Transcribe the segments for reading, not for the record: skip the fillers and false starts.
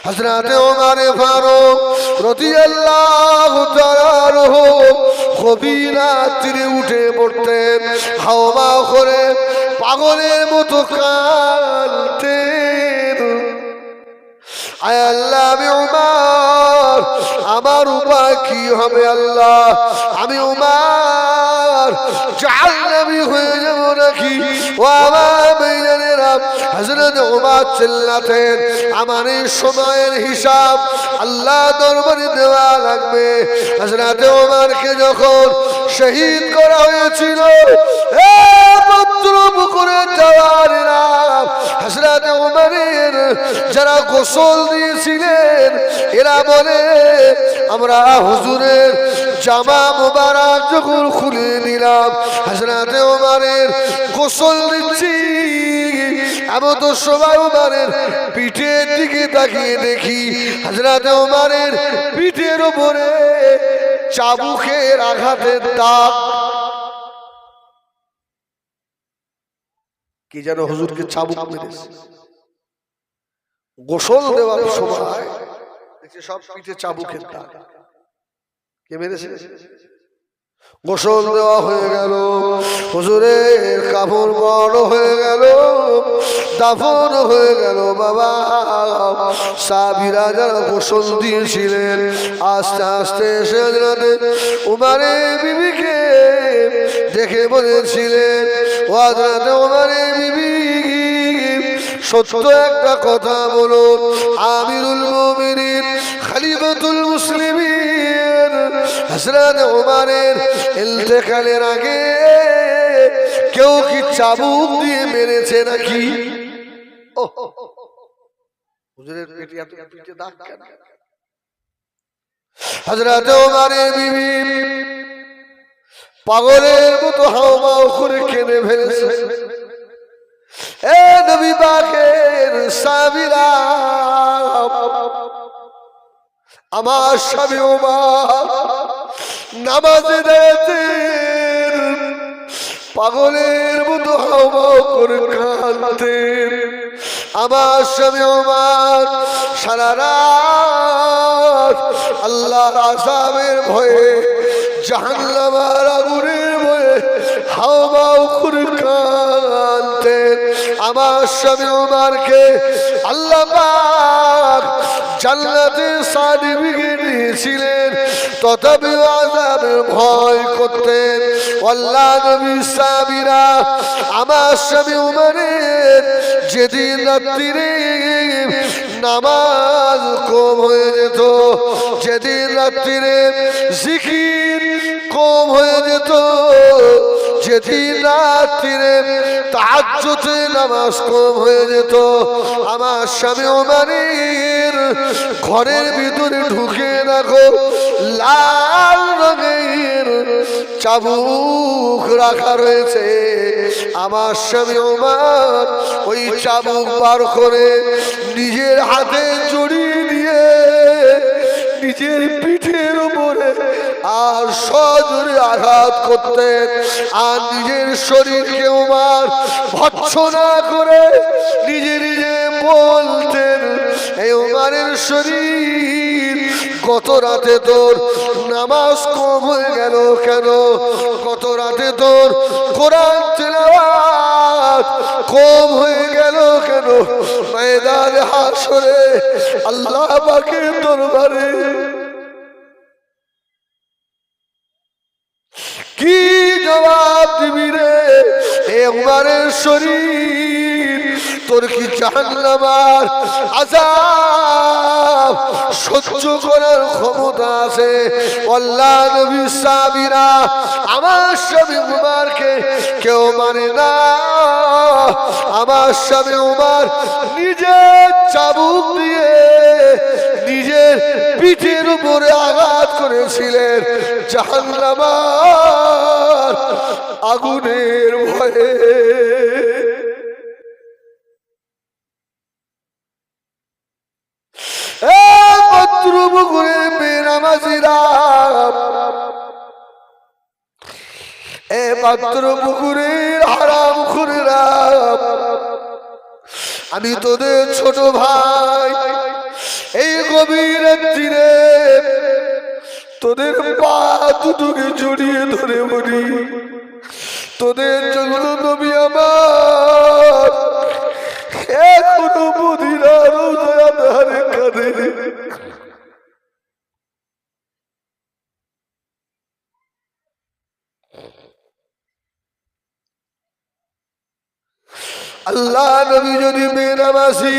হযরত ওমর ফারুক রাদিয়াল্লাহু তাআলা আনহু গভীর রাত্রে উঠে পড়তেন, হাওয়া করে পাগলের মতো কাঁদতেন। আয় আল্লাহ, আমি উমর, আমার উপায় কি হবে আল্লাহ? আমি উমর জাহান্নামী হয়ে যাব নাকি? ও আমার ভাইজানেরা, হযরত উমর চিল্লাতেন, আমার এই সময়ের হিসাব আল্লাহ দরবারে দেওয়া লাগবে। হযরত উমরকে যখন শহীদ করা হয়েছিল, পুকুরের জওয়ানেরা, হযরত উমরের যারা গোসল দিয়েছিলেন এরা বলে, আমরা হুজুরের জামা মুবারক যখন খুলে নিলাম, হযরত উমরের গোসল দিচ্ছি, এমন তো সবাই উমরের পিঠের দিকে তাকিয়ে দেখি হযরত উমরের পিঠের উপরে চাবুকের আঘাতের দাগ। কি যেন হুজুরকে চাবুক মেরেছে। গোসল দেওয়ার সময় দেখছি সব পিঠে চাবুকের দাগ। কে মেরেছে? গোসল দেওয়া হয়ে গেল, হুজুরের কাফন বড় হয়ে গেল, দাফন হয়ে গেল। বাবা সাহাবীরা যারা গোসল দিয়েছিলেন আস্তে আস্তে এসে হযরত উমরের বিবিকে দেখে বলেছিলেন, ও হযরত উমরের বিবি, সত্য একটা কথা বলুন, আমিরুল মুমিনিন খলিফাতুল মুসলিমিন হযরত উমরের ইন্তেকালের আগে কেউ কি চাবুক দিয়ে মেরেছে নাকি? হুজুরের পেটে এত পিঠে দাগ কেন? হযরত উমরের বিবি পাগলের মতো হাওমাও করে কেঁদে ফেলেছে। এ নবী পাকের সাহাবীরা, আমার স্বামী ওমর নামাজে দাঁড়াতেন, পাগলের মতো হাওমাও করে কাঁদতেন। আমার স্বামী ওমর সারা রাত আল্লাহর আযাবের ভয়ে, জাহান্নামের আগুনের ভয়ে হাওমাও করে কাঁদতেন। আমার স্বামী ওমরকে আল্লাহ পাক জান্নাতের সার্টিফিকেট দিয়েছিলেন, তথাপি আযাবের ভয় করতেন। আল্লাহ নবী সাহাবীরা, আমার স্বামী ওমরের যেদিন রাত্রিরে নামাজ কম হয়ে যেত, যেদিন রাত্রিরে জিকির কম হয়ে যেত, যেদিন রাত্রিরে তাহাজ্জুদে নামাজ কম হয়ে যেত, আমার স্বামী ওমরের ঘরের ভিতরে ঢুকে রাখো লাল রঙের চাবুক রাখা রয়েছে। আমার স্বামী ওমর ওই চাবুক বার করে নিজের হাতে জড়িয়ে দিয়ে নিজের পিঠের উপরে আর সজোরে আঘাত করতেন, আর নিজের শরীরকে ওমর ভৎসনা করে নিজে নিজে বলতেন, এই ওমরের শরীর, গত রাতে তোর নামাজ কম হয়ে গেল কেন? গত রাতে তোর কোরআন তিলাওয়াত কম হয়ে গেল কেন? ময়দানে হাশরে আল্লাহ পাকের দরবারে কি জবাব দিবি রে? ওমরের শরীর, তোর কি জাহান্নামের আযাব সহ্য করার ক্ষমতা আছে? আল্লাহ নবী সাহাবীরা, আমার স্বামী ওমরকে কেউ মানে না। আমার স্বামী ওমর নিজের চাবুক দিয়ে নিজের পিঠের উপরে আঘাত করেছিলেন জাহান্নামের আগুনের ভয়ে। পুকুরের বেনামাজিরা, এ পাত্র পুকুরের হারাম খুরেরা, আমি তোদের ছোট ভাই, তোদের পা দুটোকে জড়িয়ে ধরে বলি, তোদের জন্য নবী আমার এখনো মদিনা রোজা ধারে কাঁদে। আল্লাহ নবী যদি মেরামাসি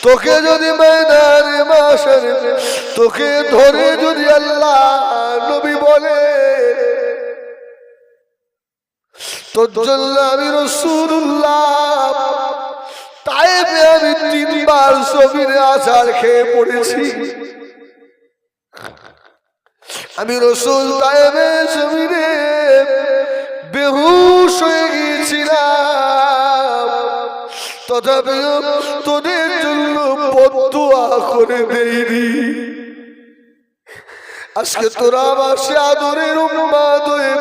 তোকে যদি ময়দানে মাশারে তোকে ধরে যদি আল্লাহ নবী বলে তোর জন্য আমি রাসূলুল্লাহ তায়েফে আমি 3 বার জমিনে আছাড় খেয়ে পড়েছি, আমি রাসূল তায়েফে জমিনে বেহুশ হয়ে গিয়েছিলাম, তথাপিও তোদের জন্য বদদুয়া করে দেইনি। আজকে তোরা আমার সে আদরের উম্মত হয়ে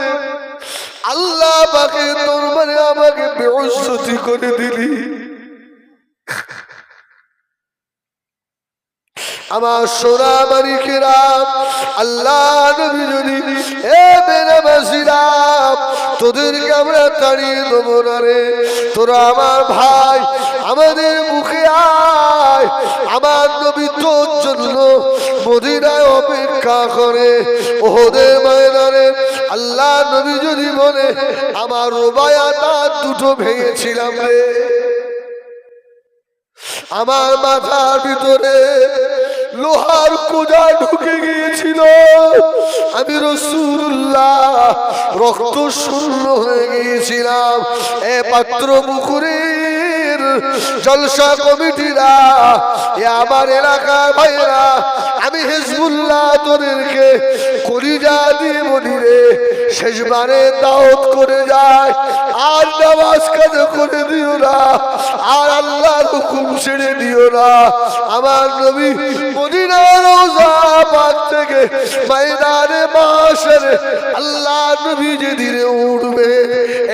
আল্লাহ পাকের দরবারে আমাকে বেইজ্জতি করে দিলি। আমার সোনা মানিকেরা, আল্লাহ নবী যদি এ বেনামাজিরা তোদেরকে আমরা তাড়িয়ে দেবো না রে, তোরা আমার ভাই আমাদের মুখে আয়, আমার নবী তোর জন্য মদিনায় অপেক্ষা করে। ওহদের ময়দানে আল্লাহ নবী যদি বলে আমার রুবায়াটা দুটো ভেঙেছিলাম রে, আমার মাথার ভিতরে লোহার কোজা ঢুকে গিয়েছিল, আমি রাসূলুল্লাহ রক্ত শূন্য হয়ে গিয়েছিলাম। এ পাত্র পুকুরের জলসা কমিটিরা, এ আমার এলাকার ভাইরা, আমি হিজবুল্লাহ তোদেরকে কলিজা দিয়ে বলি রে, শেষবারে দাওয়াত করে যায় আর নামাজ কাজা করে দিও না, আর আল্লাহর হুকুম ছেড়ে দিও না। আমার নবী মদিনার রওজা পাক থেকে ময়দানে মাশরে আল্লাহ নবী যেদিন উঠবে,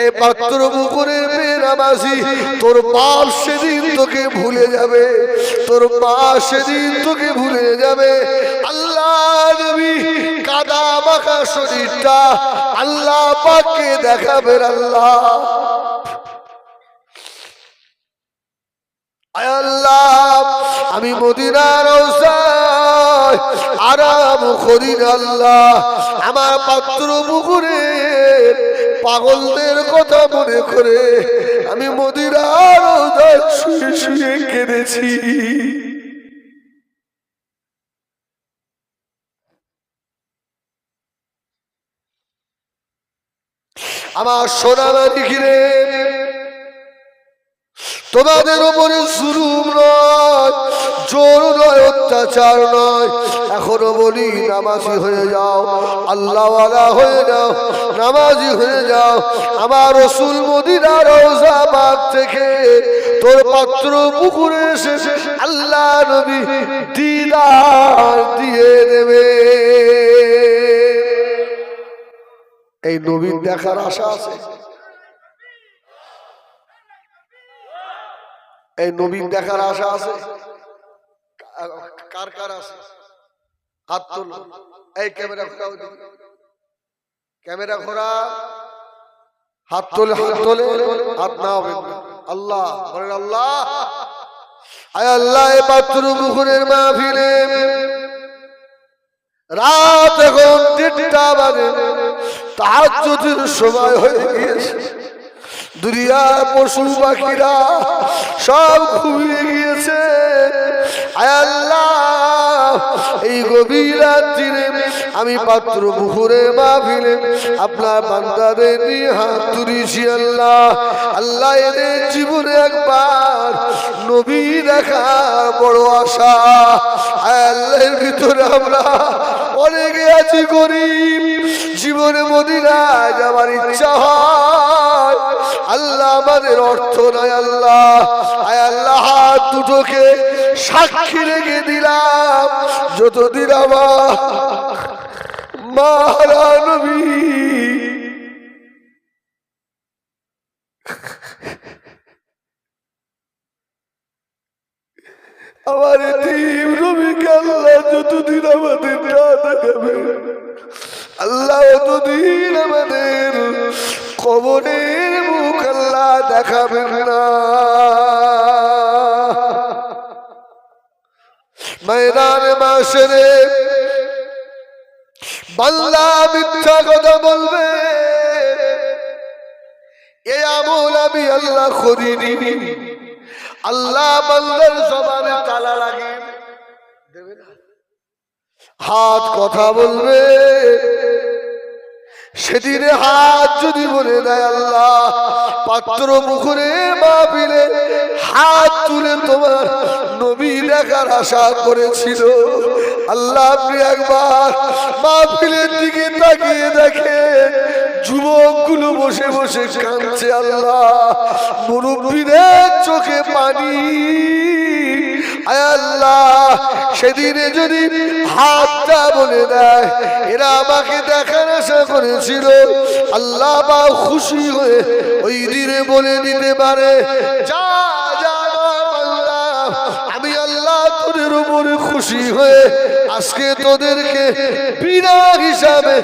এই পাত্র পুকুরের বেনামাজি তোর পাপ সেদিন তোকে ভুলে যাবে, তোর পাপ সেদিন তোকে ভুলে যাবে। আল্লাহ নবী কাদা মাখা শরীরটা আল্লাহ পাককে দেখাবেন। আল্লাহ আল্লাহ আমি মদিনার রওজায় আরাম করি না আল্লাহ, আমার পাত্র পুকুরের পাগলদের কথা মনে করে আমি মদিনার রওজায় শুয়ে শুয়ে কেঁদেছি। আমার সোনা মানিকিরে, তোমাদের উপরে জুলুম নয়, জোর নয়, অত্যাচার নয়, এখনো বলি নামাজি হয়ে যাও, আল্লাহওয়ালা হয়ে যাও, নামাজি হয়ে যাও। আমার রাসূল মদিনার রওজা পাক থেকে তোর পাত্র পুকুরে এসে আল্লাহ নবী দিদার দিয়ে দেবে। এই নবীর দেখার আশা আছে, এই নবীন দেখার আশা আছে কার কার আছে? হাত তোলো। এই ক্যামেরা ঘোরাও, ক্যামেরা ঘোরা, হাত তোলে, হাত তোলে, হাত না হবে। আল্লাহ বলেন আল্লাহ, আয় আল্লাহ এই পাত্র পুকুরের মাহফিলে রাত এখন 3টা বাজে, তাহাজ্জুদের সময় হয়ে গিয়েছে, দুনিয়ার পশু পাখিরা সব ঘুমিয়ে গিয়েছে। আয় আল্লাহ এই গভীর রাত্রিরে আমি পাত্র পুকুরে মাহফিলে আপনার বান্দাদের নিয়ে হাত তুলেছি। আল্লাহ আল্লাহ এদের জীবনে একবার নবী দেখার বড় আশা। আয় আল্লাহর ভিতরে আমরা অনেকে আছি গরিব, জীবনে মদিনায় যাওয়ার ইচ্ছা হয়, আল্লাহ আমাদের অর্থ নাই। আল্লাহ আয় আল্লাহ হাত দুটোকে সাক্ষী রেখে দিলাম, যতদিন আমার মারা নবী আমার এতিম নবীকে আল্লাহ যতদিন আমাদের না দেখাবে, আল্লাহ ততদিন আমাদের কবরের মুখ আল্লাহ দেখাবেন না। ময়দানে মাশরে বান্দা মিথ্যা কথা বলবে, এই আমল আমি আল্লাহ করিনি। আল্লাহ বান্দার জবানে তালা লাগিয়ে দেবে না। হাত কথা বলবে, সেদিনে হাত যদি বলে দেয় আল্লাহ পাত্র পুকুরে মাহফিলে হাত তুলে তোমার নবী দেখার আশা করেছিল, আল্লাহ আপনি একবার মাহফিলের দিকে তাকিয়ে দেখে যুবকগুলো বসে বসে কাঁদছে, আল্লাহ মুরব্বীদের চোখে পানি। আয় আল্লাহ সেদিনে যদি হাতটা বলে দেয় এরা আমাকে দেখার আশা করেছিল, আল্লাহ বা খুশি হয়ে ওই দিনে বলে দিতে পারে, যা যা আমি আল্লাহ তোদের উপরে খুশি হয়ে আজকে তোদেরকে বিনা হিসাবে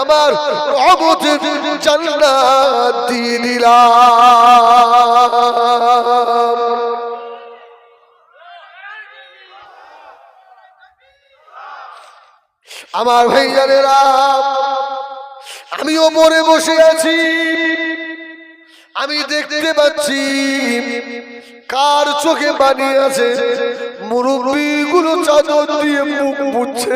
আমার রহমতের জান্নাত দিয়ে দিলাম। আমার ভাইজানেরা, আমি ওপরে বসে আছি, আমি দেখতে পাচ্ছি কার চোখে পানি আছে, মুরব্বী গুলো চাদর দিয়ে মুখ মুছছে।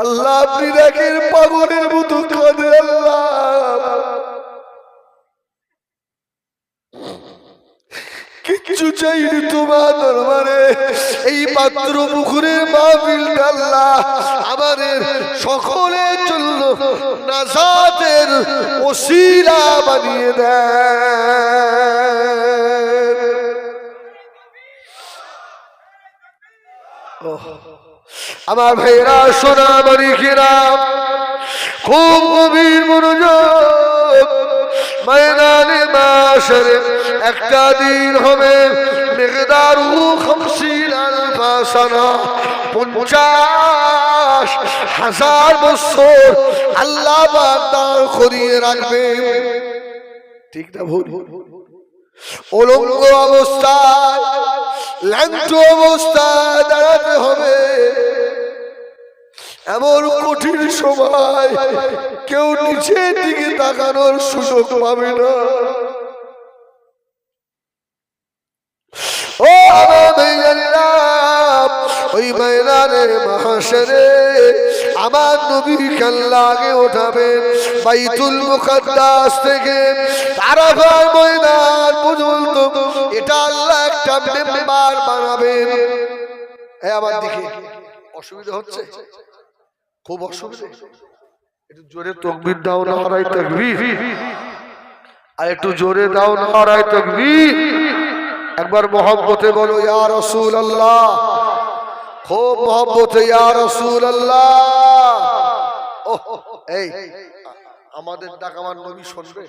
আল্লাহ আপনি দেখেন পাগলের মতো কাঁদে, আল্লাহ কিচ্ছু চাইনি তোমার দরবারে, এই পাত্র পুকুরের মাহফিলটা আল্লাহ আমাদের সকলের জন্য নাজাতের ওসিলা বানিয়ে দেন। আমার ভাইরা সোনা মানিকেরা খুব গভীর মনোযোগ, ময়দানে মাশরে একটা দিন হবে মিকদারু 50,000 সানা, 50,000 বছর আল্লাহ পাক দান করিয়ে রাখবে। ঠিক না ভুল? উলঙ্গ অবস্থায় ল্যাংট অবস্থায় দাঁড়াতে হবে, এমন কঠিন সময় কেউ নিচের দিকে তাকানোর সুযোগ পাবে না। ও ওই ময়দানে মাহশরে আমার নবীকে আল্লাহ আগে ওঠাবেন, বাইতুল মুকাদ্দাস থেকে আরাফার ময়দান পর্যন্ত এটা আল্লাহ একটা মেম্বার বানাবেন। আমার দিকে অসুবিধা হচ্ছে, খুব অসুবিধা, একটু জোরে তাকবীর দাও না, নারায়ে তাকবীর, আর একটু জোরে দাও না, নারায়ে তাকবীর। একবার মহব্বতে বলো ইয়া রাসূলুল্লাহ, খুব মহব্বতে ইয়া রাসূলুল্লাহ। ও এই আমাদের ডাক আমার নবী শুনবে,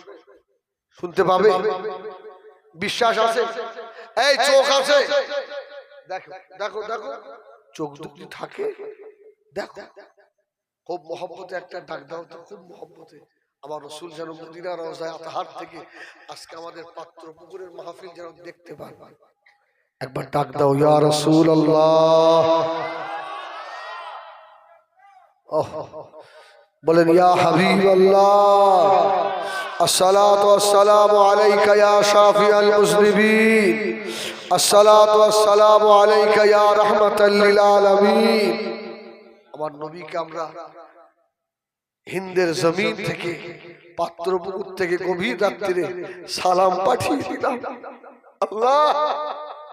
শুনতে পাবে, বিশ্বাস আছে? এই চোখ আছে, দেখো দেখো দেখো, চোখ দুটি থাকে, দেখো খুব মহব্বতে একটা ডাক দাও তো, খুব মহব্বতে। আমার রাসূল যেন মদিনা রওজায়ে আতহার থেকে আজকে আমাদের পাত্র পুকুরের মাহফিল যেন দেখতে পায়, একবার ডাক দাও ইয়া রাসূলুল্লাহ। বলেন ইয়া হাবিবাল্লাহ, আসসালাতু ওয়াসসালামু আলাইকা ইয়া শাফিআল মুযনিবিন, আসসালাতু ওয়াসসালামু আলাইকা ইয়া রাহমাতাল লিল আলামিন। আমার নবীকে আমরা হিন্দের জমিন থেকে পাত্রপুকুর থেকে গভীর রাত্রিরে সালাম পাঠিয়ে দিলাম। আল্লাহ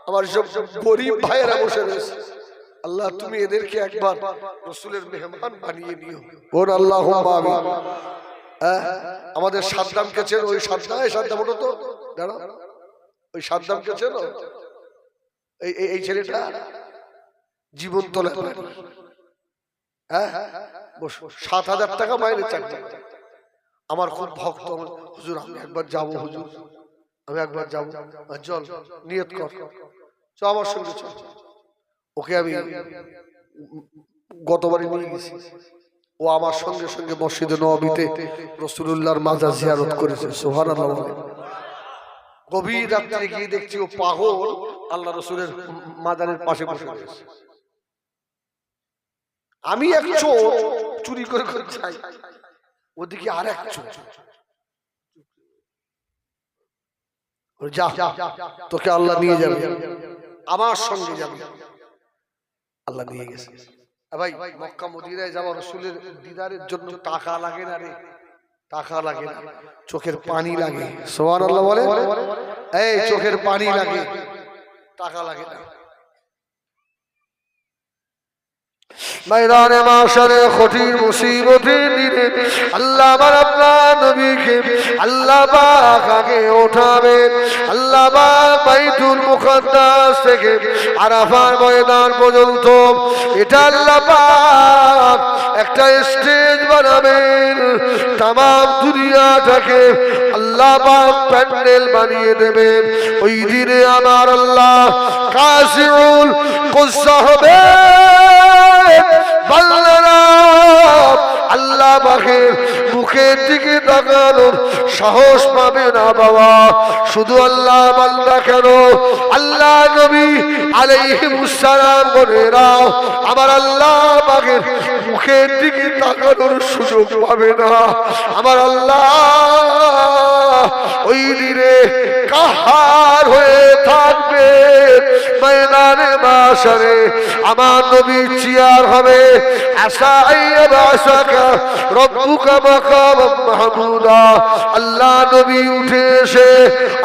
আমার সব গরিব ভাইয়েরা বসে রয়েছে, আল্লাহ তুমি এদেরকে একবার রাসূলের মেহমান বানিয়ে নিও। ওর আল্লাহুম্মা আমিন। আমাদের সাদ্দামকে চেনো? ওই সাদ্দাম ওটা তো দাঁড়াও, ওই সাদ্দামকে চেনো? এই ছেলেটা জীবন তোলা, 7,000 টাকা মাইনে চাকরি, আমার খুব ভক্ত, হুজুর আমি একবার যাবো, হুজুর আমি একবার যাবো, চল নিয়ত কর, চল আমার সঙ্গে চল। ওকে আমি গতবারই নিয়ে গেছি, ও আমার সঙ্গে সঙ্গে মসজিদে নববীতে রাসূলুল্লাহর মাজার জিয়ারত করেছে। সুবহানাল্লাহ। গভীর রাত্রে গিয়ে দেখছি ও পাগল আল্লাহ রাসূলের মাজারের পাশে বসে রয়েছে। আমি এক চোর চুরি করে করে যাই, ওদিকে আর এক চোর, যা তোকে আল্লাহ নিয়ে যাবে, আমার সঙ্গে যাবে। আল্লাহ নিয়ে গেছে। ভাই মক্কা মদিনায় যাওয়া রাসূলের দিদারের জন্য টাকা লাগে না রে, টাকা লাগে না, চোখের পানি লাগে। সুবহানাল্লাহ বলে, এই চোখের পানি লাগে, টাকা লাগে না। ময়দানে মাশারে কঠিন মুসিবতের দিনে আল্লাহ আমার আপনার নবীকে আল্লাহ পাক আগে ওঠাবেন। আল্লাহ পাক বাইতুল মুকাদ্দাস থেকে আরাফার ময়দান পর্যন্ত এটা আল্লাহ পাক একটা স্টেজ বানাবেন। তামাম দুনিয়াটাকে আল্লাহ পাক প্যান্ডেল বানিয়ে দেবেন। ওই দিনে আমার আল্লাহ কাসিউল কুসা হবে। আল্লাহ পাকের মুখের দিকে তাকানোর সাহস পাবে না বাবা। শুধু আল্লাহ বান্দা কেন, আল্লাহ নবী আলাইহিস সালাম বলেরা আমার আল্লাহ পাকের মুখের দিকে তাকানোর সুযোগ পাবে না। আমার আল্লাহ ওই দিনে কাহার হয়ে থাকবে ময়দানে মাশারে। আমার নবী চিয়ার হবে, আসা আইয়াবাসাকা রব্বুকা মাকাম মাহমুদা। আল্লাহ নবী উঠে এসে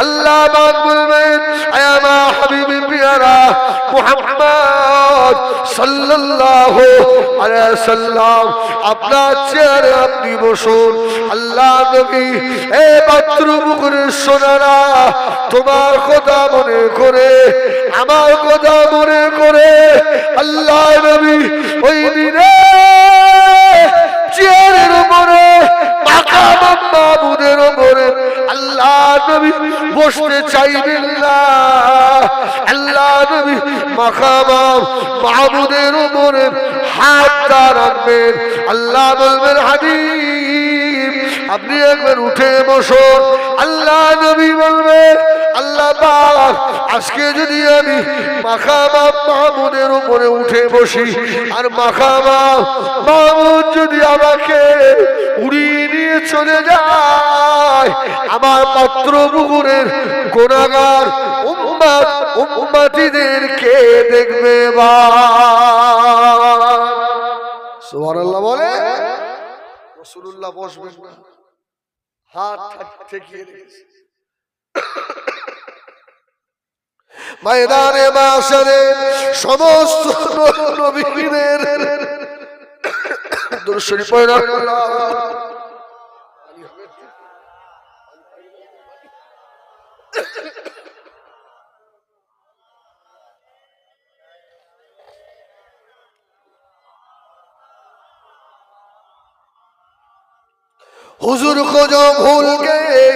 আল্লাহ পাক বলবেন, আয়া মা হাবিবি পিয়ারা মুহাম্মদ সাল্লাল্লাহু আলাইহি সাল্লাম আপনার চেয়ারে আপনি বসুন। আল্লাহ নবী এ বাথরুমের সোনারা তোমার কথা মনে করে, আমার কথা মনে করে আল্লাহ নবী ওই দিনে চেয়ারের উপরে মাকাম মাহমুদের উপরে আল্লাহ নবী বসতে চাইবেন না। আল্লাহ নবী মাকাম মাহমুদের উপরে হাতটা রাখবেন। আল্লাহ বলবেন, হাবিব আপনি একবার উঠে বসুন। আল্লাহ নবী বলবেন, আল্লাহ পাক আজকে যদি আমি মাকাম মাহমুদের উপরে উঠে বসি আর মাকাম মাহমুদ যদি আমাকে উড়িয়ে নিয়ে চলে যায়, আমার পাত্র পুকুরের গুনাহগার উম্মত উম্মতিদের কে দেখবে? সুবহানাল্লাহ বলে। রাসূলুল্লাহ বসবেন না, হাত ঠেকিয়ে রেখেছে। ময়দানে মাশারে সমস্ত নবীদের দুরূদ শরীফ পড়েন। हुजूर को जो भूल गए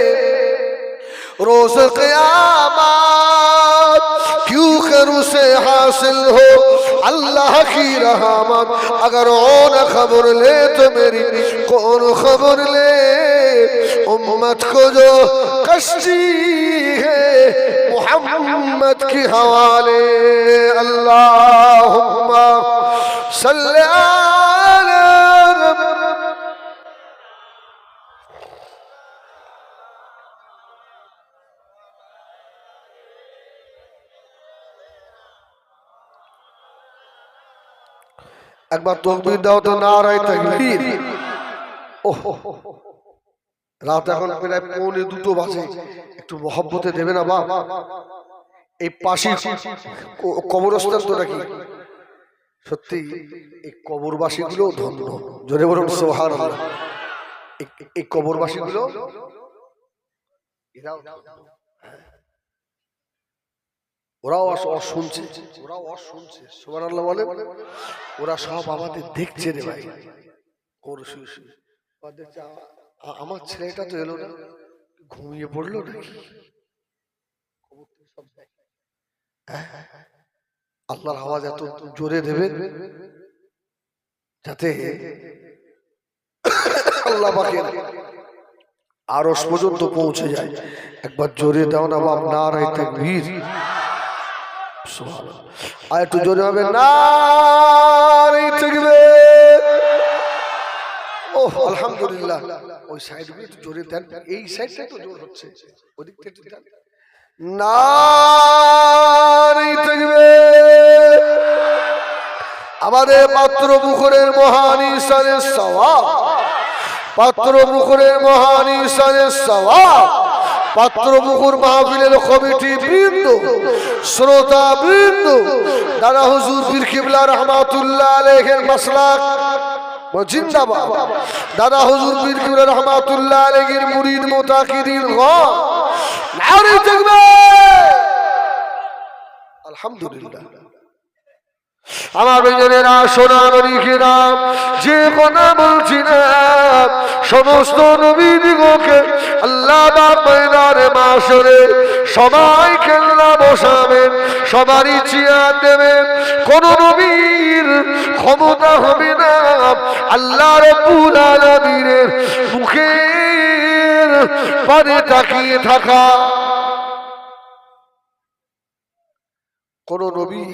रोज क़यामत, क्यों कर उसे हासिल हो अल्लाह की रहमत। अगर और खबर ले तो मेरी कौन खबर ले, उम्मत को जो कश्ती है मोहम्मद के हवाले। अल्लाहुम्मा सल्ली अला একবার তাকবীর দাও তো, নারায়ে তাকবীর। রাত এখন প্রায় 1:45 বাজে, একটু মহব্বতে দেবে না বাপ? এই পাশে কবরস্থান তো নাকি সত্যি এই কবরবাসী গুলো ধন্য, জোরে বলুন সুবহানাল্লাহ। এই কবরবাসী গুলো ওরাও শুনছে, সুবহানাল্লাহ বলে। ওরা সব আমাদের দেখছে রে ভাই, আমার ছেলেটা তো এলো না, ঘুমিয়ে পড়লো নাকি? আল্লাহর আওয়াজ এত জোরে দেবেন যাতে আল্লাহ পাকের আরশ পর্যন্ত পৌঁছে যায়। একবার জোরে দাও না বাপ, নারে তাকবীর, সুবহানাল্লাহ। আর একটু জোরে হবে, নারে তাকবীর। ও আলহামদুলিল্লাহ। ওই সাইডগুলো একটু জোরে দেন, এই সাইডটা একটু জোর হচ্ছে, ওদিকটা একটু দেন। নারে তাকবীর। আমাদের পাত্র পুকুরের মহান ইসানের সওয়াব, পাত্র পুকুরের মহান ইসানের সওয়াব, পাত্র পুকুর মাহফিলের কমিটি বৃন্দ, শ্রোতা বৃন্দ, দাদা হুজুর পীর কিবলা রহমাতুল্লাহ আলাইহির মাসলাক জিন্দাবাদ, দাদা হুজুর পীর কিবলা রহমাতুল্লাহ আলাইহির মুরিদ মুতাকিদিন গণ, নারে তাকবীর। আলহামদুলিল্লাহ। আমার বেজনেরা, সোনা নবীরা, যে কথা বলছি না, সমস্ত নবীদিগকে আল্লাহ পাক ময়দানে মাশরে সবাই কেল্লা বসাবেন, সবারই চেয়ার দেবেন। কোন নবীর ক্ষমতা হবে না আল্লাহ রাব্বুল আলামিনের মুখের পানে তাকিয়ে থাকা। কোন নবী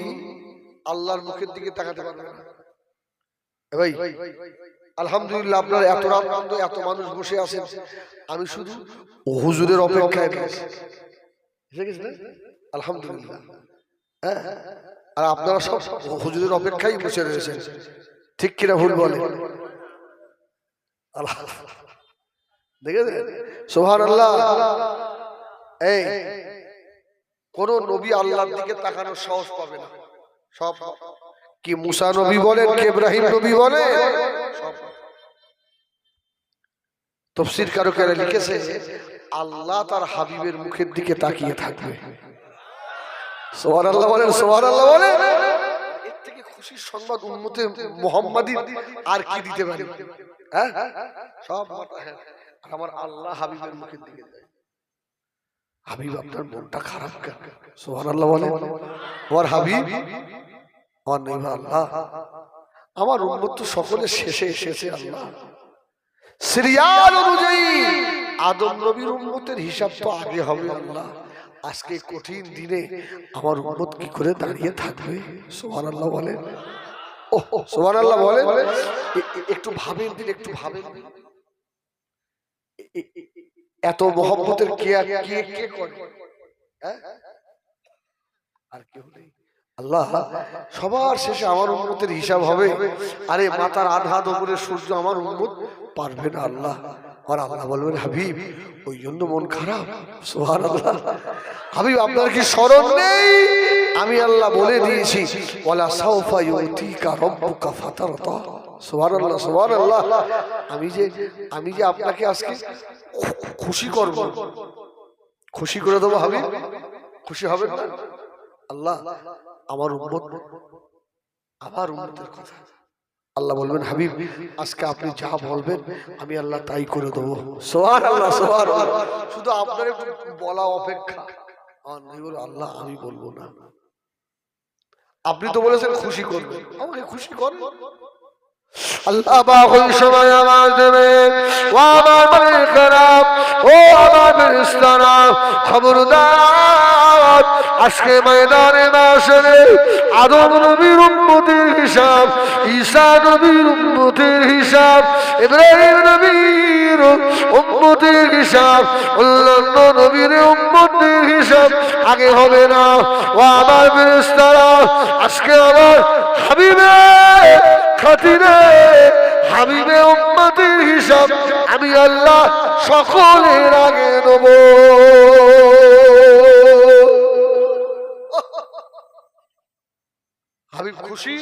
আল্লাহর মুখের দিকে তাকাতে পারবে না। ভাই আলহামদুলিল্লাহ, আপনারা এত রাত পর্যন্ত এত মানুষ বসে আছেন, আমি শুধু হুজুরের অপেক্ষায় আছি। আলহামদুলিল্লাহ। আর আপনারা সব হুজুরের অপেক্ষায় বসে রয়েছেন, ঠিক কিনা ভুল বলে? দেখেছেন? সুবহানাল্লাহ। এই কোন নবী আল্লাহর দিকে তাকানোর সাহস পাবে না। সব কি মুসা নবী বলেন, কি ইব্রাহিম নবী বলেন, তাফসীর কারকেরা লিখেছে আল্লাহ তার হাবিবের মুখের দিকে তাকিয়ে থাকবে। সুবহানাল্লাহ বলেন, সুবহানাল্লাহ বলেন। এর থেকে খুশির সংবাদ উম্মতে মুহাম্মাদী আর কি দিতে পারে? হ্যাঁ, সব আমার আল্লাহ হাবিবের মুখের দিকে। হাবিব আপনার মনটা খারাপ কেন? সুবহানাল্লাহ বলেন। আমার হাবিব, আমার নবী আল্লাহ, আমার উম্মত তো সকলে শেষে এসেছে আল্লাহ, সিরিয়াল অনুযায়ী আদম নবীর উম্মতের হিসাব তো আগে হবে আল্লাহ। আজকে কঠিন দিনে আমার উম্মত কি করে দাঁড়িয়ে থাকবে? সুবহানাল্লাহ বলেন। ও সুবহানাল্লাহ বলেন। একটু ভাবেন দিন, একটু ভাবেন। এত মহব্বতের কে কে করে? আর কেউ নেই। আল্লাহ সবার শেষে আমার উম্মতের হিসাব হবে। আরে মাথার আধা উপরে সূর্য আমার উম্মত পারবে না আল্লাহ। আর আল্লাহ বলবেন হাবিব, ওই জন্য মন খারাপ? সুবহানাল্লাহ। হাবিব আপনার কি স্মরণ নেই? আমি আল্লাহ বলে দিয়েছি ওয়ালা সাউফা ইউতিকা রাব্বুকা ফাতারদা। সুবহানাল্লাহ, সুবহানাল্লাহ। আমি যে আপনাকে আজকে খুশি করব, খুশি করে দেবো হাবিব, খুশি হবেন না? আল্লাহ আমার উম্মত, আমার উম্মতের কথা আল্লাহ বলবেন হাবিব আজকে আপনি যা বলবেন আমি আল্লাহ তাই করে দেবো। সুবহানাল্লাহ, সুবহানাল্লাহ। শুধু আপনার একটু বলা অপেক্ষা। আর নবী বলে আল্লাহ আমি বলবো না, আপনি তো বলেছেন খুশি করবেন, আমাকে খুশি করেন। আল্লাহ বাকি সময় আওয়াজ দেবে, ও আমার মালিকেরা, ও আমার ফেরেশতারা, খবরদার আজকে ময়দানে মাশরে আদম নবীর উম্মতের হিসাব, ঈসা নবীর উম্মতের হিসাব, ইব্রাহিম নবীর উম্মতের হিসাব, অন্যান্য নবীর উম্মতের হিসাব আগে হবে না। ও আমার ফেরেশতারা, আজকে আমার হাবিবের খাতিরে, হাবিবে উম্মতের হিসাব আমি আল্লাহ সকলের আগে নেব। হাবিব খুশি,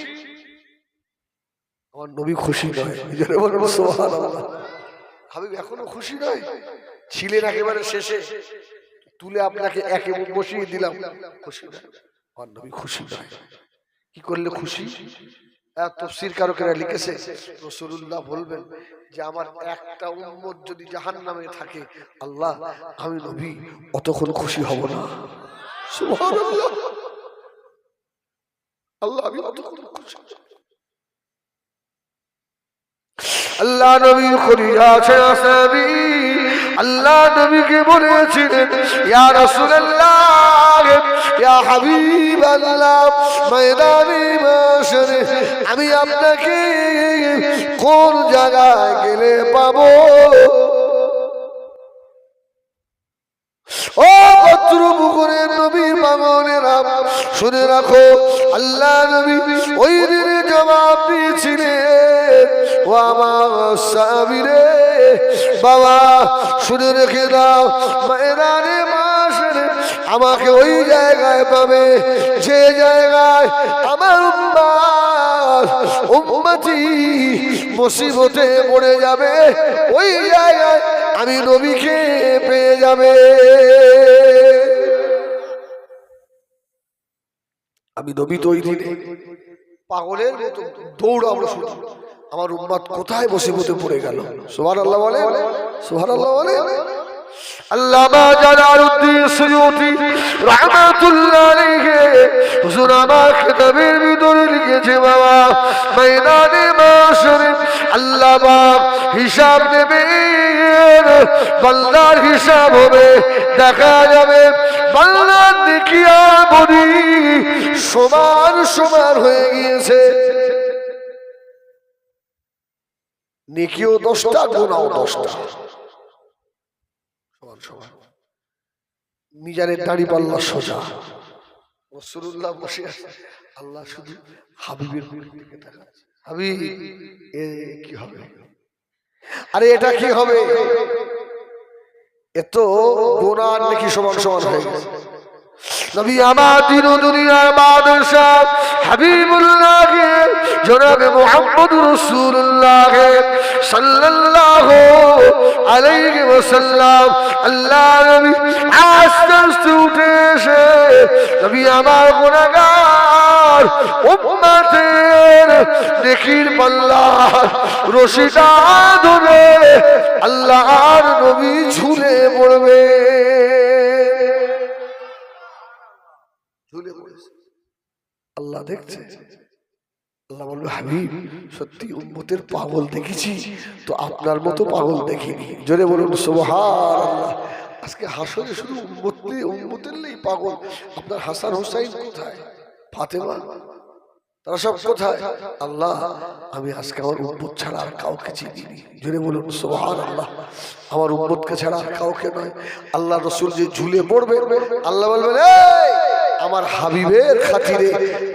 আমার নবী খুশি নয়। সুবহানাল্লাহ। হাবিব এখনো খুশি নয়, ছিলেন একেবারে শেষে, তুলে আপনাকে একে বসিয়ে দিলাম, খুশি নয়। আমার নবী খুশি নয়। কি করলে খুশি? তাফসীর কারকেরা লিখেছে রাসূলুল্লাহ বলবেন যে আমার একটা উম্মত যদি জাহান্নামে থাকে আল্লাহ আমি নবী অতক্ষণ খুশি হব না। সুবহানাল্লাহ, আল্লাহ আমি অতক্ষণ খুশি। আল্লাহ নবীর খলিফা আছে আসহাবী আল্লাহ নবীকে বলেছিলেন ইয়া রাসূলুল্লাহ ইয়া হাবিবাল্লাহ ময়দানে মাশরে আমি আপনাকে কোন জায়গায় গেলে পাবো? ও পত্রপুকুরের নবীর পাগলেরা শুনে রাখো, আল্লাহ নবী ওই দিনে জবাব দিয়েছিলেন ও আমার সাহাবীরে বাবা শুনে রেখে দাও, ময়দানে মাশরে আমাকে ওই জায়গায় পাবে যে জায়গায় আমার উম্মতি মুসিবতে পড়ে যাবে, ওই জায়গায় আমি নবীকে পেয়ে যাবে। আমি নবী তো ওই দিনে পাগলের মতো দৌড়াবো শুধু আমার উম্মত কোথায় মুসিবতে পড়ে গেল। সুবহানাল্লাহ বলে, সুবহানাল্লাহ বলে। আল্লামা জালালউদ্দিন সুয়ুতি রাহমাতুল্লাহ আলাইহি হুজুর আমার কিতাবের ভিতরে লিখেছে বাবা ময়দানে মাশরে আল্লাহ পাক হিসাব নেবেন, বান্দার হিসাব হবে, দেখা যাবে বান্দার নেকি আর বদি সমান সমান হয়ে গিয়েছে। নেকিও 10টা গুনাহও 10টা সমান সমান। মিজানের দাড়ি পাল্লা সোজা, রাসূলুল্লাহ বসে আছে, আল্লাহ শুধু হাবিবের দিকে তাকাচ্ছে, হাবিব এ কি হবে? আরে এটা কি হবে? এত গুনাহ নাকি সমান সমান হয়ে গেছে। নবী আমার দিন দুনিয়ার বাদশাহ হাবিবুল্লাহ জনাবে মুহাম্মদ রাসূলুল্লাহ সাল্লাল্লাহু আলাইহি ওয়াসাল্লাম আল্লাহ নবী আস্তে আস্তে উঠে এসে নবী আমার গুনাহগার উম্মতের নেকির পাল্লা রশিটা ধরে আল্লাহর নবী ঝুলে পড়বে। আল্লাহ দেখছে, আল্লাহ বলবে হাবিব সত্যি উম্মতের পাগল দেখেছি তো আপনার মতো পাগল দেখিনি। জোরে বলুন সুবহানাল্লাহ। আজকে হাসরে শুধু উম্মতের নেই পাগল, আপনার হাসান হুসাইন কোথায়, ফাতেমা তারা সব কোথায়? আল্লাহ আমি আজকে আমার উম্মত ছাড়া আর কাউকে চিনিনি। জোরে বলুন সুবহানাল্লাহ। আমার উম্মতকে ছাড়া আর কাউকে নয়। আল্লাহ রাসূল যে ঝুলে পড়বে আল্লাহ বলবেন এই আমার হাবিবের খাতিরে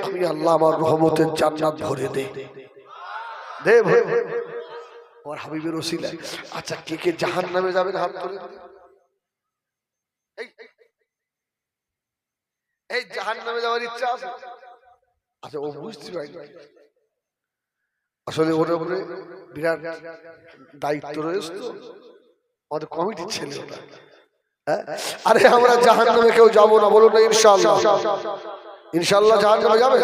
আমি আল্লাহ আমার রহমতের জান্নাত ভরে দে দে আমার হাবিবের ওসিলায়। আচ্ছা কে কে জাহান্নামে যাবেন হাত তুলে? এই জাহান্নামে যাওয়ার ইচ্ছা আছে? আচ্ছা ও বুঝতে পারি আসলে ওর উপরে বিরাট দায়িত্ব রয়েছে তো, আমাদের কমিটির ছেলে ওটা। আরে আমরা জাহান্নামে কেউ যাবো না, বলুন না ইনশাআল্লাহ। ইনশাআল্লাহ জাহান্নামে যাবে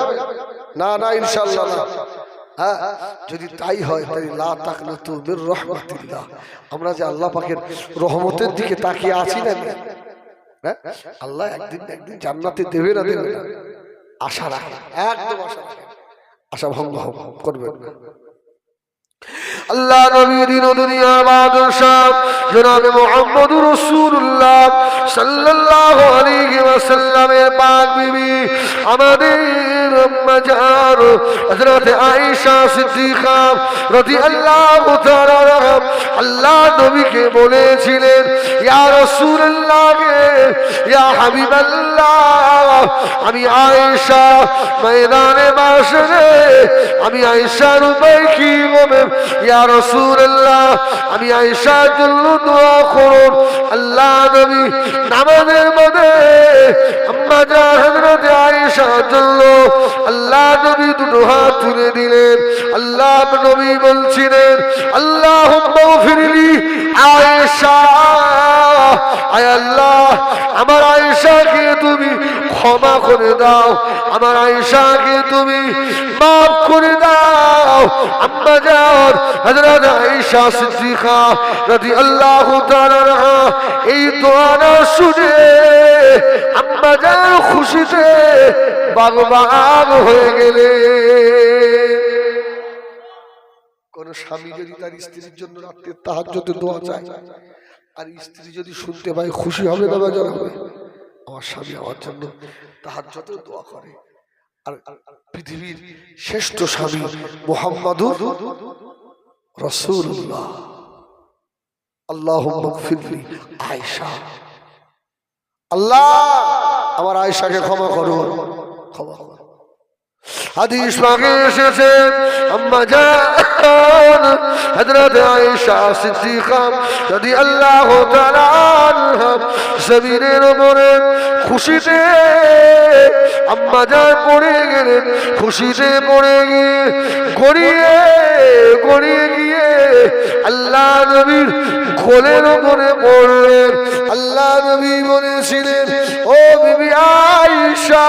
না? না ইনশাআল্লাহ না। হ্যাঁ যদি তাই হয় তাহলে লা তাকনাতু মির রাহমাতিল্লাহ, আমরা যে আল্লাহ পাকের রহমতের দিকে তাকিয়ে আছি না, হ্যাঁ আল্লাহ একদিন একদিন জান্নাতে দেবে না দেবে না, আশা রাখেন, একদম আশা রাখেন, আশা ভঙ্গ করবেন না। আল্লাহ নবী দিন দুনিয়ার বাদশাহ জনাবে মুহাম্মদুর রাসূলুল্লাহ সাল্লাল্লাহু আলাইহি ওয়াসাল্লামের পাক বিবি আমাদের আম্মা জান হযরত আয়েশা সিদ্দিকা রাদিয়াল্লাহু তাআলা আনহা আল্লাহ নবীকে বলেছিলেন ইয়া রাসূলুল্লাহ ইয়া হাবিবাল্লাহ আমি আয়েশা ময়দানে মাশরে আমি আয়েশার উপায় কি হবে ইয়া রাসূলুল্লাহ আমি আয়েশার জন্য দোয়া করুন। আল্লাহ নবী নামাজের মধ্যে আম্মা জান হযরত আয়েশার জন্য আল্লাহ নবী দুটো হাত তুলে দিলেন। আল্লাহ নবী বলছিলেন আল্লাহুম্মা গফিরলি আয়েশা, আয় আল্লাহ আমার আয়েশাকে তুমি ক্ষমা করে দাও, আমার আয়েশাকে তুমি মাফ করে দাও। আম্মা জান হযরত আয়েশা সিদ্দিকা রাদিয়াল্লাহু তাআলা আনহা এই দোয়াটা শুনে আম্মা জান খুশিতে বাগবাগ হয়ে গেলে। কোন স্বামী যদি তার স্ত্রীর জন্য রাতে তাহাজ্জুদে দোয়া চায় আর স্ত্রী যদি শুনতে পায় খুশি হবে না বাজার হবে? আমার স্বামী আমার জন্য তাহাজ্জুদে দোয়া করে। আর পৃথিবীর শ্রেষ্ঠ স্বামী মুহাম্মাদুর রাসূলুল্লাহ। আল্লাহুম্মা গফিরলি আয়েশা, আল্লাহ আমার আয়েশাকে ক্ষমা করো, ক্ষমা করো। হাদিস পাকে এসেছে আম্মা জান হযরত আয়েশা সিদ্দিকা রাদিয়াল্লাহু তাআলা আনহা জমিনের উপরে খুশিতে আম্মা জান পড়ে গেলেন, খুশিতে পড়ে গিয়ে গড়িয়ে গিয়ে আল্লাহ নবীর কোলের উপরে পড়লেন। আল্লাহ নবী বলেছিলেন, ও বিবি আয়েশা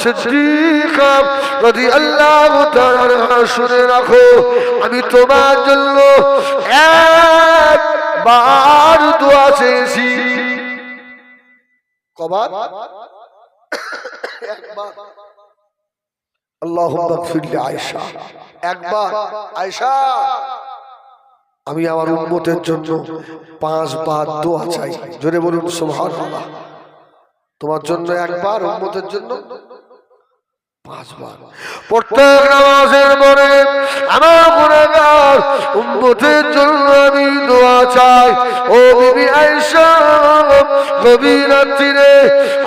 সিদ্দিকা রাদিয়াল্লাহু তাআলা আনহা শুনে রাখো, আমি তোমার জন্য একবার দোয়া চেয়েছি। কবার? একবার। আল্লাহুম্মা গফিরলি আয়েশা, একবার। আয়েশা আমি আমার উম্মতের জন্য 5 বার দোয়া চাই। জোরে বলুন সুবহানাল্লাহ। তোমার জন্য একবার, উম্মতের জন্য 5 বার। প্রত্যেক নামাজের পরে আমার গুনাহগার উম্মতের জন্য আমি দোয়া চাই। ও বিবি আয়েশা, গভীর রাত্রিরে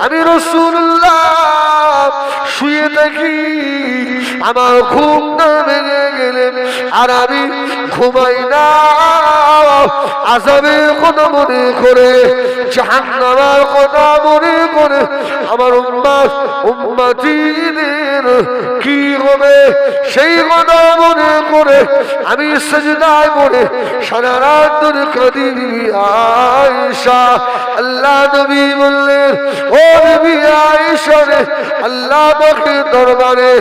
আমি রাসূলুল্লাহ শুয়ে থাকি, আমার ঘুম না ভেঙে গেলে আর আমি ঘুমাই না, আযাবের কথা মনে করে, জাহান্নামের কথা মনে করে আমার উম্মতিদের কি হবে সেই কথা মনে করে আমি সিজদায় পড়ে সারা রাত ধরে কাঁদি। আয়েশা, আল্লাহ নবী বললেন, ও বিবি আয়েশা রে, আল্লাহ পাকের দরবারে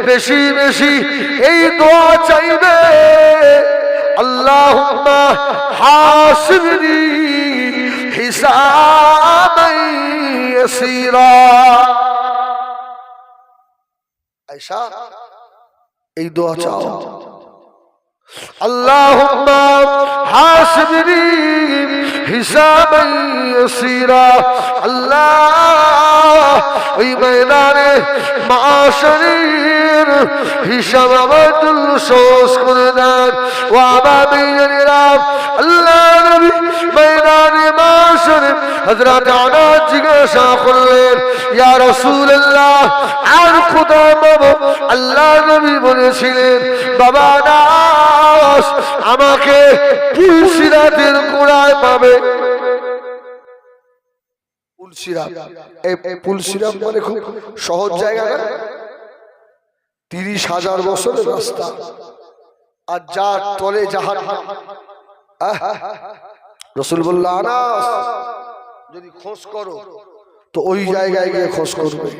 বেশি বেশি এই দোয়া চাইবে, আল্লাহুম্মা হাসিবনি হিসাবান ইয়াসীরা। আয়েশা এই দোয়া চাও, আল্লাহুম্মা হাসিবনি হিসাবান ইয়াসীরা। আল্লাহ ওই ময়দানে মাশারের হিসাব আমাদের সহজ করে দেন। ও আবাবিরা, আল্লাহ নবী ময়দানে মাশারে হযরত আনাস জিজ্ঞাসা করলেন, ইয়া রাসূলুল্লাহ আর খোদা বাবা, আল্লাহ নবী বলেছিলেন, বাবা আনাস আমাকে পুলসিরাতের গোড়ায় পাবে। পুলসিরাত, এই পুলসিরাত মানে খুব সহজ জায়গা না, 30,000 বছরের রাস্তা, আর যার তলে জাহান্নাম। রাসূল বললেন, আনাস যদি খোঁজ করো তো ওই জায়গায় গিয়ে খোঁজ করবে।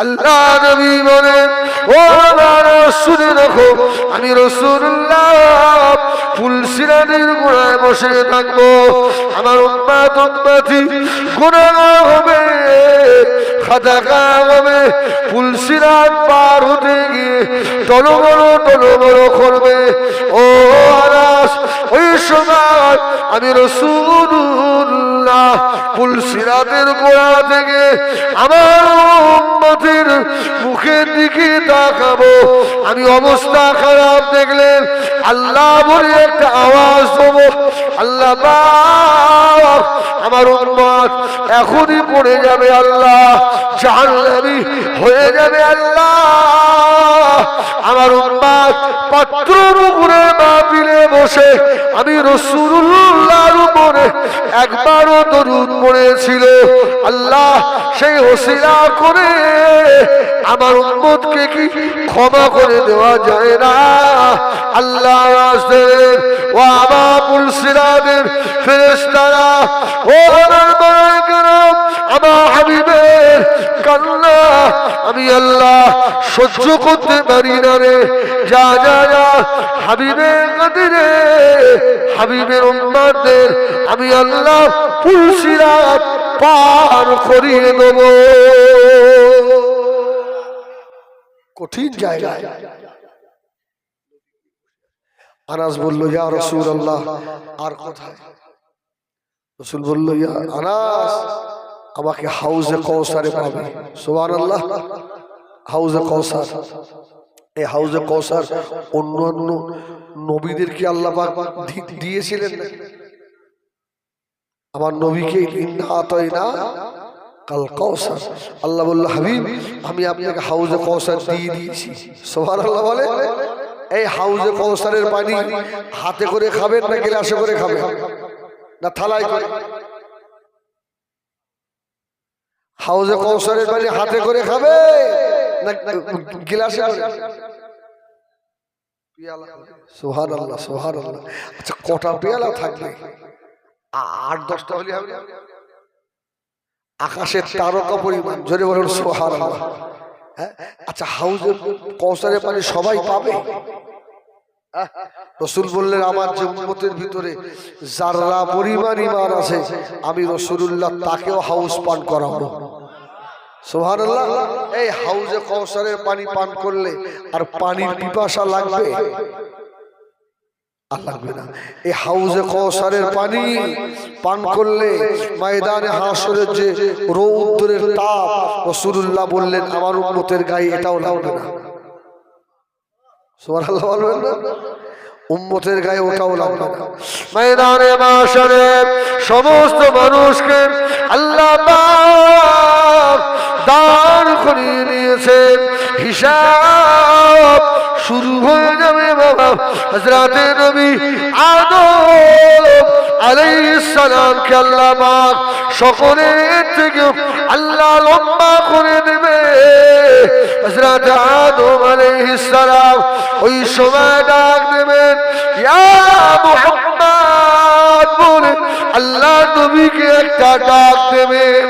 আল্লাহ নবী বলেন, ও আমার শুনে রাখো, আমি রাসূলুল্লাহ পুলসিরাতের গোড়ায় বসে থাকবো, আমার উম্মতি গুনাহগার হবে, খাতাকার হবে, পুলসিরাত পার হতে গিয়ে টলমল করবে। ও আনাস, ওই সময় আমি রাসূলুল্লাহ পুলসিরাতের গোড়া থেকে আমার উম্মতের মুখের দিকে তাকাবো, আমি অবস্থা খারাপ দেখলেন আল্লাহ বলে একটা আওয়াজ দেবো, আল্লাহ পাক আমার উম্মত এখনই পড়ে যাবে, আল্লাহ জাহান্নামী হয়ে যাবে, আল্লাহ আমার উম্মত পাত্রের উপরে মাহফিলে বসে আমি রাসূলুল্লাহর উপরে একবারও দরুদ পড়েছিল, আল্লাহ সেই ওসিলা করে আমার উম্মতকে কি ক্ষমা করে দেওয়া যায় না? আল্লাহ রাসূলের ও আমার পুলসিরাতের ফেরেশতারা ও আমার মালায়েকারা আমার হাবিবের সহ্য করতে পারি না রে, যা যা যা হাবিবের কাদিরে হাবিবের উম্মতদের আমি আল্লাহ পুলসিরাত পার করিয়ে দেব। কঠিন জায়গায় আনাস বলল, ইয়া রাসূলুল্লাহ, আর কোথায়? রাসূল বলল, ইয়া আনাস, আমাকে হাউজে কাউসারে পাবে। সুবহানাল্লাহ, হাউজে কাউসার। এই হাউজে কাউসার অন্যান্য নবীদেরকে আল্লাহ পাক দিয়েছিলেন না? আমার নবীকে ইন্না আতাইনা কাল কাউসার, আল্লাহ বলল, হাবিব আমি আপনাকে হাউজে কাউসার দিয়ে দিয়েছি। সুবহানাল্লাহ বলে। এই হাউজে কাউসারের পানি হাতে করে খাবেন না গ্লাসে করে খাবেন না থালায় করে? হাউজে কাউসারের পানি হাতে করে খাবে না গ্লাসে করে? পেয়ালা। সুবহানাল্লাহ, সুবহানাল্লাহ। আচ্ছা, কটা পেয়ালা থাকবে? 8-10টা হলে হবে? আকাশের তারকা পরিমাণ। জোরে বলুন সুবহানাল্লাহ। হ্যাঁ, আচ্ছা, হাউজে কাউসারের পানি সবাই পাবে? রাসূল বললেন, আমার যে উম্মতের ভিতরে যারা পরিমাণ ঈমান আছে আমি রাসূলুল্লাহ তাকেও হাউজ পান করাবো। সুবহানাল্লাহ। এই হাউজে কাউসারের পানি পান করলে আর পানির পিপাসা লাগবে? আর লাগবে না। এই হাউজে কাউসারের পানি পান করলে ময়দানে হাসরের যে রৌদ্রের তাপ, রাসূলুল্লাহ বললেন আমার উম্মতের গায়ে এটাও লাগবে না। সুবহানাল্লাহ বলবেন না? উম্মতের গায়ে ওটাও লাগবে না। ময়দানে মাশরে সমস্ত মানুষকে আল্লাহ পাক দান করিয়ে দিয়েছেন। হিসাব শুরু হয়ে যাবে বাবা। হযরত নবী আদম আলাইহিস সালামকে আল্লাহ পাক সকলের থেকে আল্লাহ লম্বা করে দেবে। হযরত আদম আলাইহিস সালাম ওই সময় ডাক দেবেন, ইয়া মুহাম্মদ বলে আল্লাহ নবীকে একটা ডাক দেবেন।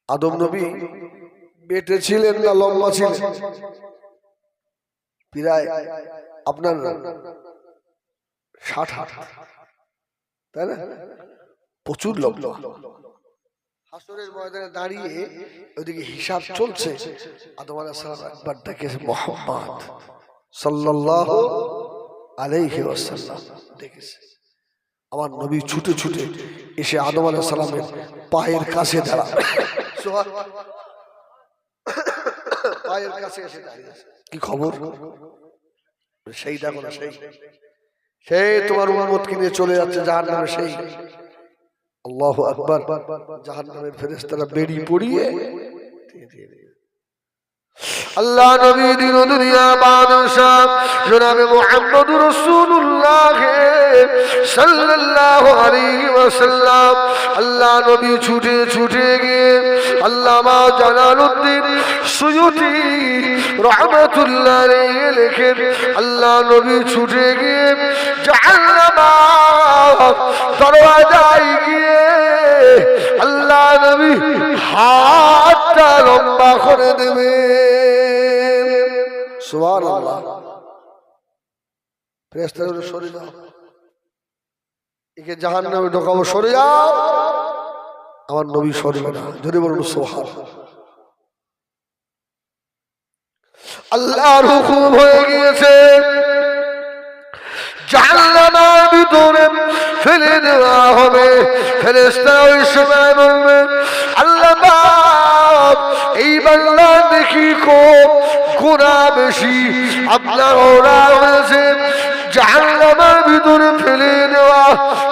আদম নবী বেটে ছিলেন না লম্বা ছিলেন? প্রায় আপনার 60 হাত, তাই না? প্রচুর লম্বা। হাসরের ময়দানে দাঁড়িয়ে ওইদিকে হিসাব চলছে। আদম আলাইহিস সালাম একবার ডেকেছে, মুহাম্মদ সাল্লাল্লাহু আলাইহি ওয়াসাল্লাম ডেকেছে। আমার নবী ছুটে ছুটে এসে আদম আলাইহিস সালামের পায়ের কাছে দাঁড়ায়। পায়ের কাছে এসে দাঁড়িয়েছে। কি খবর? সেই দেখো না, সেই তোমার উম্মতকে নিয়ে চলে যাচ্ছে জাহান্নামে। সেই আল্লাহু আকবার। জাহান্নামের ফেরেশতারা বেড়ি পড়িয়ে আল্লাহ নবী দিন দুনিয়া বাদশাহ জনাবে মুহাম্মদুর রাসূলুল্লাহ সাল্লাল্লাহু আলাইহি ওয়াসাল্লাম আল্লাহ নবী ছুটে ছুটে গিয়ে আল্লামা জালালউদ্দিন সুয়ুতি রাহমাতুল্লাহ আলাইহি লেখেন, আল্লাহ নবী ছুটে গিয়ে জাহান্নামা দরওয়াজায় গিয়ে আল্লাহ নবী হাতটা লম্বা করে দেবে। সুবহানাল্লাহ। ফেরেশতারা সরে যাও, একে জাহান্নামে ঢোকাবো, সরে যাও। আমার নবী সরবে না। জোরে বলুন সুবহানাল্লাহ। আল্লাহর হুকুম হয়ে গিয়েছে, জাহান্নামের ভিতরে ফেলে দেওয়া হবে। ফেরেশতারা ওই সময় বলবে, আল্লাহ পাক এই বান্দা দেখি খুব গুনাহ বেশি, আপনার ওরা হয়েছে জাহান্নামের ভিতরে ফেলে দেওয়া,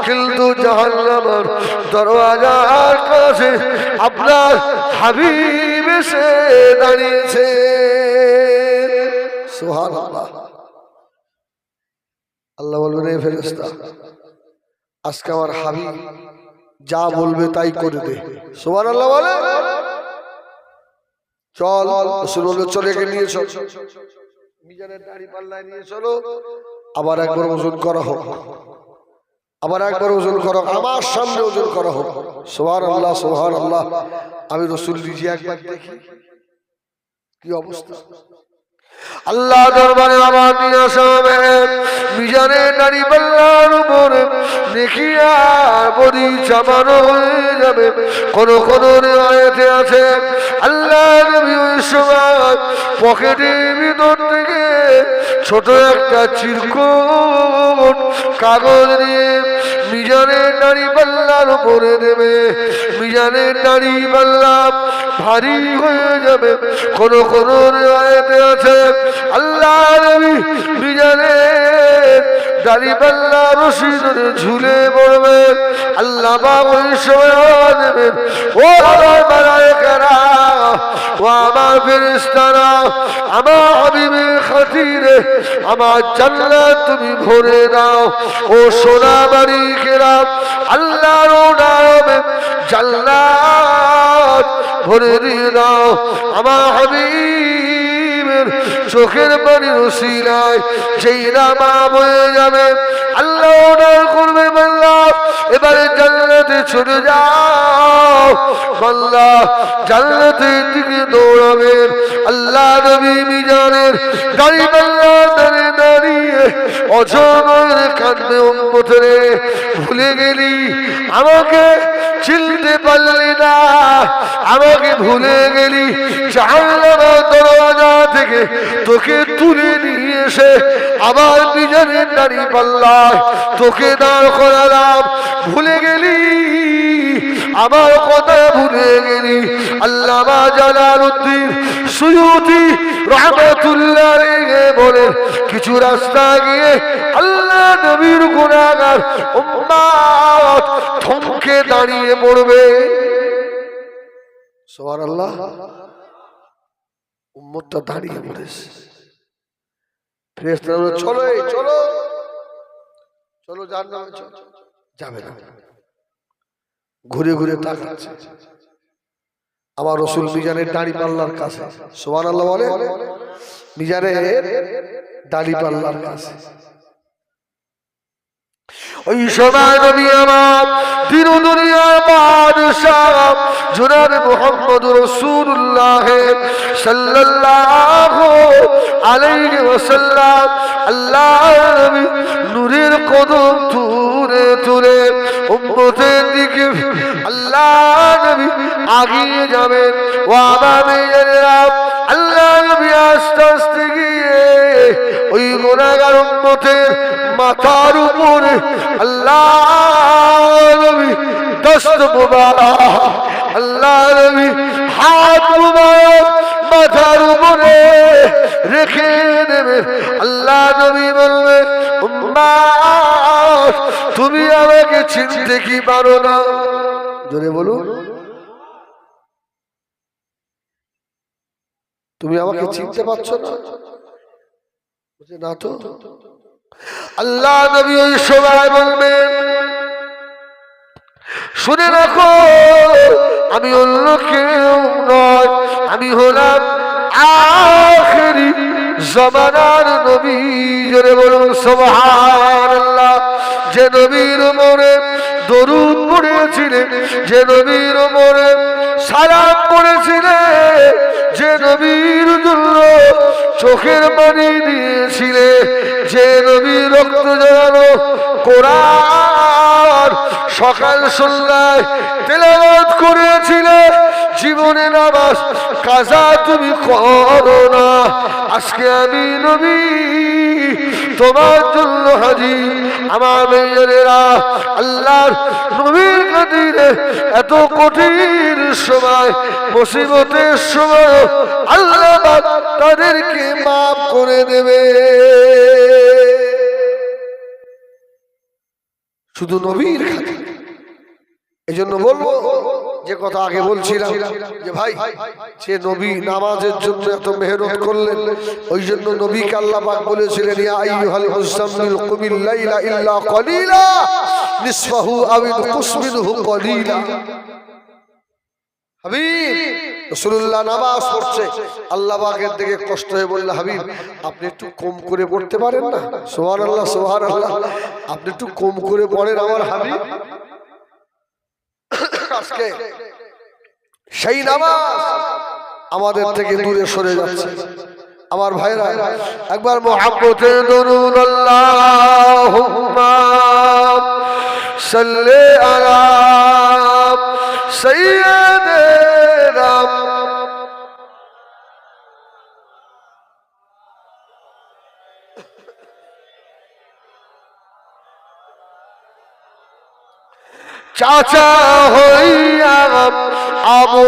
কিন্তু জাহান্নামের দরওয়াজার কাছে আপনার হাবিব এসে দাঁড়িয়েছে। সুবহানাল্লাহ। আল্লাহ বলবেন, এই ফেরেশতা আজকে আমার হাবিব যা বলবে তাই করে দে। সুবহানাল্লাহ বলে, চল। রাসূল বলল, চলে গিয়ে নিয়ে চল, মিজানের দাড়ি পাল্লায় নিয়ে চলো, আবার একবার ওজন করা হোক, আবার একবার ওজন করা হোক, আমার সামনে ওজন করা হোক। সুবহানাল্লাহ, সুবহানাল্লাহ। আমি রাসূল নিজে একবার দেখি, কি অবস্থা আল্লাহ দরবারে আবার নিয়ে আসা হবে মিজানের নারী পাল্লার উপরে নেকি আর বড়ি চাপানো হয়ে যাবে। কোন কোন রিওয়ায়াতে আছে আল্লাহ নবী ওই সময় পকেটের ভিতর থেকে ছোট একটা চিরকুট কাগজ নিয়ে মিজানের নারী পাল্লার উপরে দেবে। মিজানের নারী পাল্লা ভারী হয়ে যাবে। কোন কোন রিওয়ায়াতে আছে আল্লাহ নবী মিজানের দাড়ি পাল্লা রশি ধরে ঝুলে পড়বে। আল্লাহ পাক ওই সময় দেবেন ও আমার মালায়েকারা ও আমার ফেরেশতারা আমার হাবিবের খাতিরে আমার জান্নাত তুমি ভরে দাও। ও সোনা বাড়িকেরা আল্লাহর নামে জান্নাত ভরে দিয়ে দাও। আমার হাবিবের চোখের পানির উসিলায় যেই নামা বয়ে যাবে আল্লাহ অর্ডার করবে বান্দা এবারে জান্নাতে চলে যাও। বান্দা জান্নাতের দিকে দৌড়াবেন। আল্লাহ নবী মিজানের দাড়ি পাল্লা দাঁড়িয়ে দাঁড়িয়ে অজনের কাঁদবে উম্মতরে ভুলে গেলি আমাকে চিনতে পারলি না আমাকে ভুলে গেলি জাহান্নামের দরজা থেকে তোকে তুলে নিয়ে এসে আবার মিজানের দাড়ি পাল্লায় তোকে দাঁড় করালাম ভুলে গেলি আমার কথা ভুলে গেলি। আল্লামা জালালউদ্দিন সুয়ুতি রাহমাতুল্লাহ আলাইহি বলে কিছু রাস্তা গিয়ে আল্লাহ নবীর গুনাহগার উম্মত থমকে দাঁড়িয়ে পড়বে। সুবহানাল্লাহ উম্মতটা দাঁড়িয়ে পড়েছে। ফেরেশতারা বলে চলো চলো চলো জান্নাতে চলো যাবে না। ঘুরে ঘুরে তাকাচ্ছে আমার রাসূল মিজানের দাড়ি পাল্লার কাছে। সুবহানাল্লাহ বলে মিজানের দাড়ি পাল্লার কাছে। ওই সময় নবী আমার দিন দুনিয়ার বাদশাহ জনাব মুহাম্মদ রাসূলুল্লাহ সাল্লাল্লাহু আলাইহি ওয়াসাল্লাম আল্লাহ নবী নূরের কদম তুলে তুলে উম্মতের দিকে আল্লাহ নবী আগিয়ে যাবেন। ও আমার মেয়েরা আল্লাহ নবী আস্তে আস্তে গিয়ে ওই গুনাহগার উম্মতের মাথার উপরে আল্লাহ নবী দস্ত মুবারক আল্লাহ নবী হাত মুবারক মাথার উপরে রেখে দেবেন। আল্লাহ নবী বলবেন উম্মত তুমি আমাকে চিনতে কি পারো না? জোরে বলুন তুমি আমাকে চিনতে পারছো না? না তো। আল্লাহ নবী ওই সময় বলবেন শুনে রাখো আমি অন্য কেউ নয় আমি হলাম আখিরি জামানার নবী। জোরে বলুন সুবহানাল্লাহ। যে নবীর উপরে দরুদ পড়েছিলেন যে নবীর উপরে সালাম পড়েছিলেন যে নবীর জন্য চোখের পানি দিয়েছিলে যে নবী রক্ত ঝরানো কোরআন সকাল সন্ধ্যায় তেলাওয়াত করেছিলে জীবনে নামাজ কাজা তুমি করো না। আজকে আমি নবী তোমার জন্য হাজির। আমার মেয়েরা আল্লাহর নবীর খাতিরে এত কঠিন সময় মুসিবতের সময় আল্লাহ তাদেরকে মাফ করে দেবে। শুধু নবীর খাতিরে। এই জন্য বলবো যে কথা আগে বলছিলাম যে ভাই সে নবী নামাজের জন্য এত মেহনত করলেন ওই জন্য নবীকে আল্লাহ পাক বলেছিলেন ইয়া আইয়ুহাল মুযাম্মিল কুমিল লাইলা ইল্লা কলিলা নিসফাহু আও ইনকুস মিনহু কলিলা। হাবিব রাসূলুল্লাহ নামাজ পড়ছে আল্লাহ পাকের দিকে কষ্ট হয়ে বলল হাবিব আপনি একটু কম করে পড়তে পারেন না? সুবহানাল্লাহ সুবহানাল্লাহ। আপনি একটু কম করে পড়েন আমার হাবিব। আজকে সেই নামাজ আমাদের থেকে দূরে সরে যাচ্ছে। আমার ভাইরা একবার মুহাব্বতে দরুদ আল্লাহুম্মা সাল্লি আলা সাইয়্যিদিনা চাচা হইয়া আবু